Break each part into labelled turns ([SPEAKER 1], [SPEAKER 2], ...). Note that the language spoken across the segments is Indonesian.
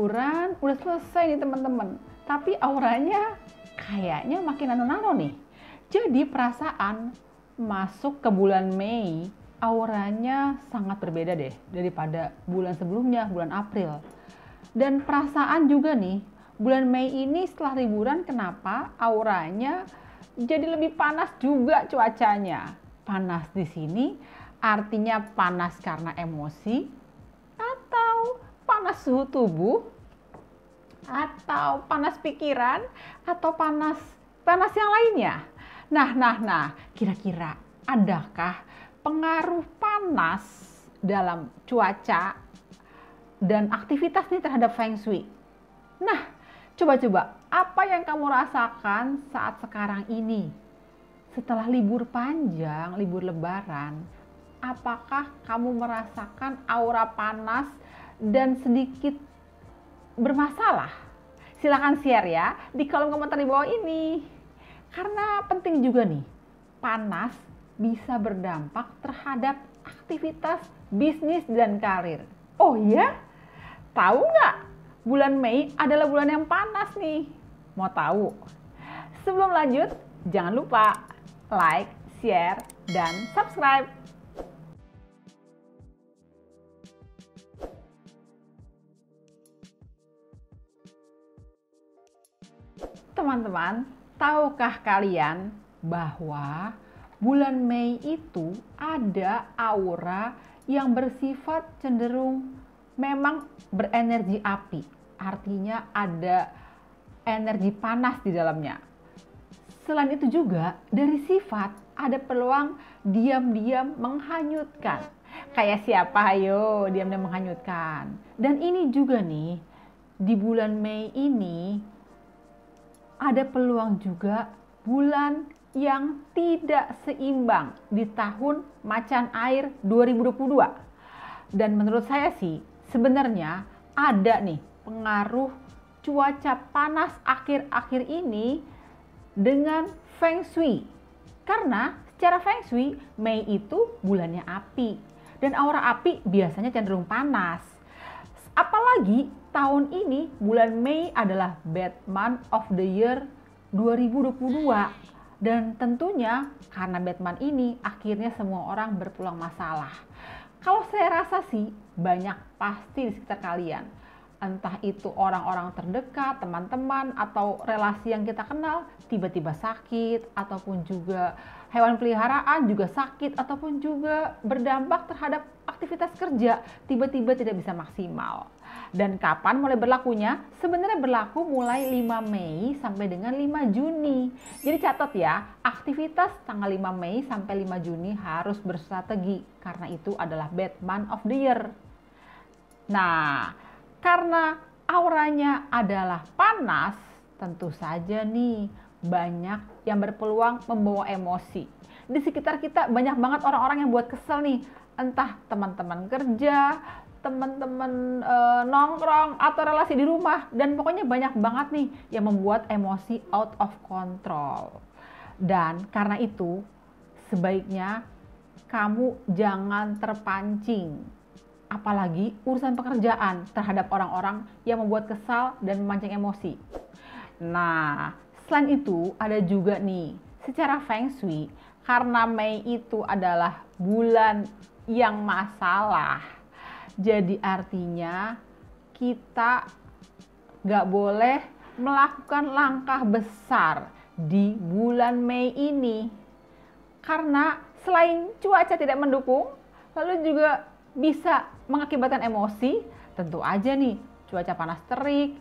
[SPEAKER 1] liburan udah selesai nih teman-teman, tapi auranya kayaknya makin nano-nano nih. Jadi perasaan masuk ke bulan Mei, auranya sangat berbeda deh daripada bulan sebelumnya, bulan April. Dan perasaan juga nih, bulan Mei ini setelah liburan kenapa auranya jadi lebih panas juga cuacanya. Panas di sini artinya panas karena emosi, atau panas suhu tubuh, atau panas pikiran, atau panas yang lainnya. Nah, kira-kira adakah pengaruh panas dalam cuaca dan aktivitas nih terhadap Feng Shui? Nah, coba-coba apa yang kamu rasakan saat sekarang ini? Setelah libur panjang, libur lebaran, apakah kamu merasakan aura panas dan sedikit bermasalah? Silahkan share ya di kolom komentar di bawah ini. Karena penting juga nih, panas bisa berdampak terhadap aktivitas bisnis dan karir. Oh ya? Tahu nggak? Bulan Mei adalah bulan yang panas nih. Mau tahu? Sebelum lanjut, jangan lupa like, share, dan subscribe. Teman-teman, tahukah kalian bahwa bulan Mei itu ada aura yang bersifat cenderung memang berenergi api. Artinya ada energi panas di dalamnya. Selain itu juga dari sifat ada peluang diam-diam menghanyutkan. Kayak siapa ayo diam-diam menghanyutkan. Dan ini juga nih di bulan Mei ini ada peluang juga bulan yang tidak seimbang di tahun macan air 2022. Dan menurut saya sih sebenarnya ada nih pengaruh cuaca panas akhir-akhir ini dengan Feng Shui. Karena secara Feng Shui Mei itu bulannya api dan aura api biasanya cenderung panas. Apalagi tahun ini bulan Mei adalah Bad Month of the Year 2022. Dan tentunya karena Bad Month ini akhirnya semua orang berpulang masalah. Kalau saya rasa sih banyak pasti di sekitar kalian. Entah itu orang-orang terdekat, teman-teman, atau relasi yang kita kenal tiba-tiba sakit, ataupun juga hewan peliharaan juga sakit, ataupun juga berdampak terhadap aktivitas kerja tiba-tiba tidak bisa maksimal. Dan kapan mulai berlakunya? Sebenarnya berlaku mulai 5 Mei sampai dengan 5 Juni. Jadi catat ya, aktivitas tanggal 5 Mei sampai 5 Juni harus berstrategi karena itu adalah Bad Month of the Year. Nah, karena auranya adalah panas, tentu saja nih banyak yang berpeluang membawa emosi. Di sekitar kita banyak banget orang-orang yang buat kesel nih, entah teman-teman kerja, teman-teman nongkrong, atau relasi di rumah. Dan pokoknya banyak banget nih yang membuat emosi out of control. Dan karena itu sebaiknya kamu jangan terpancing. Apalagi urusan pekerjaan terhadap orang-orang yang membuat kesal dan memancing emosi. Nah, selain itu ada juga nih, secara Feng Shui, karena Mei itu adalah bulan yang masalah. Jadi artinya kita gak boleh melakukan langkah besar di bulan Mei ini. Karena selain cuaca tidak mendukung, lalu juga bisa mengakibatkan emosi, tentu aja nih cuaca panas terik,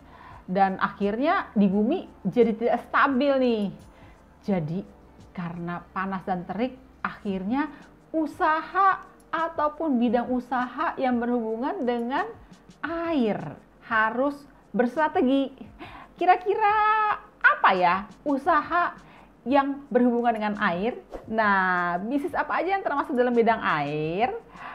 [SPEAKER 1] dan akhirnya di bumi jadi tidak stabil nih. Jadi karena panas dan terik, akhirnya usaha ataupun bidang usaha yang berhubungan dengan air harus berstrategi. Kira-kira apa ya usaha yang berhubungan dengan air? Nah, bisnis apa aja yang termasuk dalam bidang air?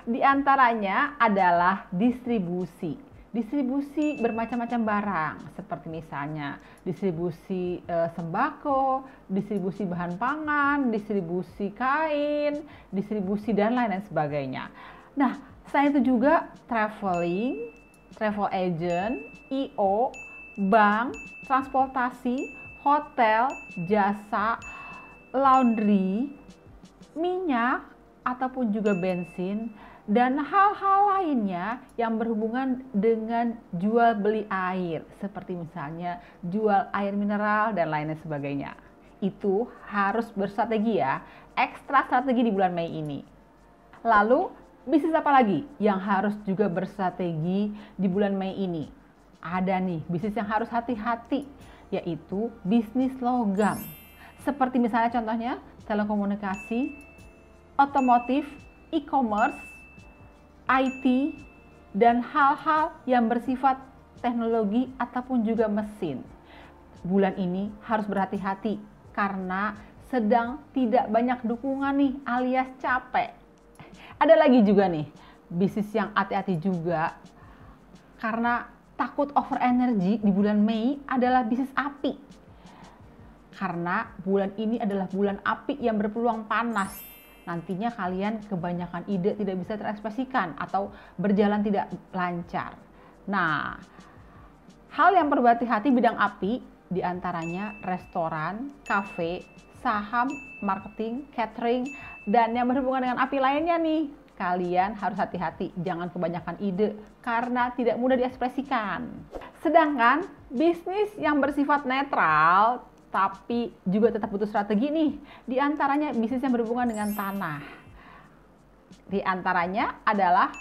[SPEAKER 1] Di antaranya adalah distribusi. Distribusi bermacam-macam barang, seperti misalnya distribusi sembako, distribusi bahan pangan, distribusi kain, distribusi dan lain-lain sebagainya. Nah, selain itu juga traveling, travel agent, IO, bank, transportasi, hotel, jasa, laundry, minyak, ataupun juga bensin, dan hal-hal lainnya yang berhubungan dengan jual beli air, seperti misalnya jual air mineral dan lain sebagainya. Itu harus berstrategi ya, ekstra strategi di bulan Mei ini. Lalu, bisnis apa lagi yang harus juga berstrategi di bulan Mei ini? Ada nih bisnis yang harus hati-hati, yaitu bisnis logam. Seperti misalnya contohnya telekomunikasi, otomotif, e-commerce, IT, dan hal-hal yang bersifat teknologi ataupun juga mesin. Bulan ini harus berhati-hati karena sedang tidak banyak dukungan nih, alias capek. Ada lagi juga nih, bisnis yang hati-hati juga karena takut over energy di bulan Mei adalah bisnis api. Karena bulan ini adalah bulan api yang berpeluang panas. Nantinya kalian kebanyakan ide tidak bisa terekspresikan atau berjalan tidak lancar. Nah, hal yang perlu hati-hati bidang api diantaranya restoran, kafe, saham, marketing, catering, dan yang berhubungan dengan api lainnya nih. Kalian harus hati-hati, jangan kebanyakan ide karena tidak mudah diekspresikan. Sedangkan bisnis yang bersifat netral tapi juga tetap butuh strategi nih. Di antaranya bisnis yang berhubungan dengan tanah. Di antaranya adalah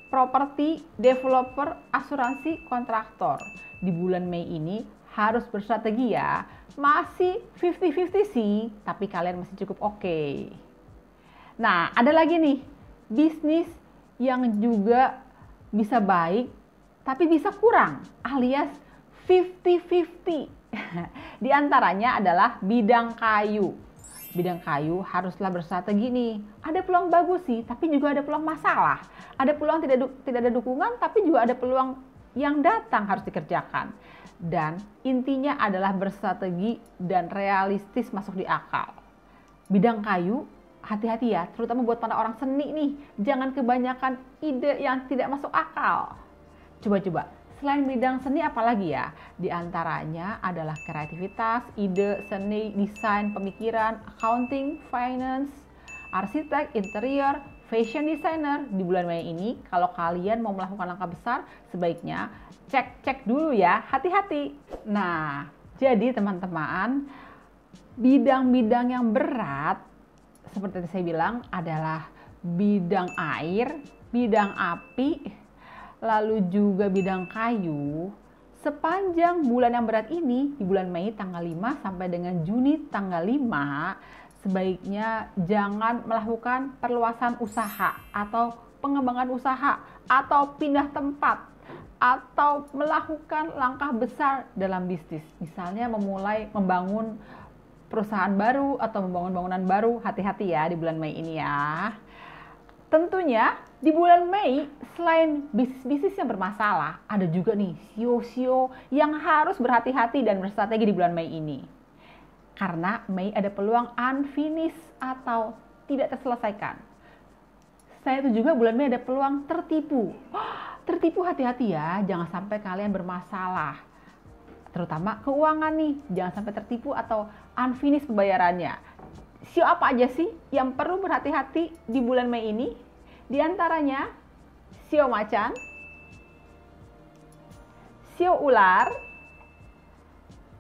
[SPEAKER 1] properti, developer, asuransi, kontraktor. Di bulan Mei ini harus berstrategi ya. Masih 50-50 sih, tapi kalian masih cukup oke. Nah, ada lagi nih, bisnis yang juga bisa baik, tapi bisa kurang, alias 50-50. Di antaranya adalah bidang kayu. Bidang kayu haruslah berstrategi nih. Ada peluang bagus sih, tapi juga ada peluang masalah. Ada peluang tidak ada dukungan, tapi juga ada peluang yang datang harus dikerjakan. Dan intinya adalah berstrategi dan realistis masuk di akal. Bidang kayu, hati-hati ya, terutama buat para orang seni nih. Jangan kebanyakan ide yang tidak masuk akal. Coba-coba. Selain bidang seni apalagi ya? Di antaranya adalah kreativitas, ide, seni, desain, pemikiran, accounting, finance, arsitek, interior, fashion designer. Di bulan Mei ini kalau kalian mau melakukan langkah besar, sebaiknya cek dulu ya, hati-hati. Nah, jadi teman-teman, bidang-bidang yang berat seperti yang saya bilang adalah bidang air, bidang api, lalu juga bidang kayu. Sepanjang bulan yang berat ini, di bulan Mei tanggal 5 sampai dengan Juni tanggal 5, sebaiknya jangan melakukan perluasan usaha atau pengembangan usaha atau pindah tempat atau melakukan langkah besar dalam bisnis. Misalnya membangun perusahaan baru atau membangun bangunan baru. Hati-hati ya di bulan Mei ini ya. Tentunya di bulan Mei, selain bisnis yang bermasalah, ada juga nih CEO yang harus berhati-hati dan berstrategi di bulan Mei ini. Karena Mei ada peluang unfinished atau tidak terselesaikan. Saya itu juga bulan Mei ada peluang tertipu. Tertipu hati-hati ya, jangan sampai kalian bermasalah. Terutama keuangan nih, jangan sampai tertipu atau unfinished pembayarannya. CEO apa aja sih yang perlu berhati-hati di bulan Mei ini? Di antaranya CEO macan, CEO ular,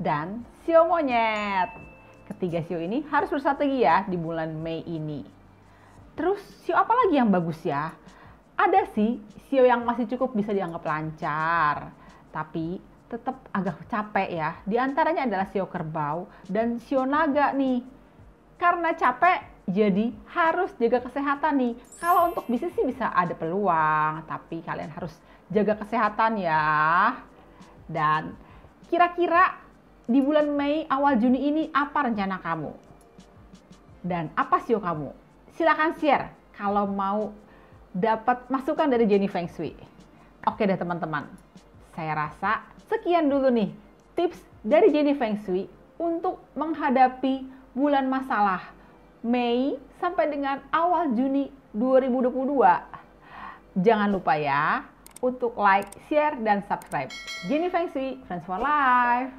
[SPEAKER 1] dan CEO monyet. Ketiga CEO ini harus berstrategi ya di bulan Mei ini. Terus CEO apa lagi yang bagus ya? Ada sih CEO yang masih cukup bisa dianggap lancar, tapi tetap agak capek ya. Di antaranya adalah CEO kerbau dan CEO naga nih. Karena capek, jadi harus jaga kesehatan nih. Kalau untuk bisnis sih bisa ada peluang, tapi kalian harus jaga kesehatan ya. Dan kira-kira di bulan Mei awal Juni ini apa rencana kamu? Dan apa sio kamu? Silakan share kalau mau dapat masukan dari Jenny Feng Shui. Oke deh teman-teman, saya rasa sekian dulu nih tips dari Jenny Feng Shui untuk menghadapi bulan masalah Mei sampai dengan awal Juni 2022. Jangan lupa ya untuk like, share, dan subscribe. Jenny Feng Shui, Friends for Life.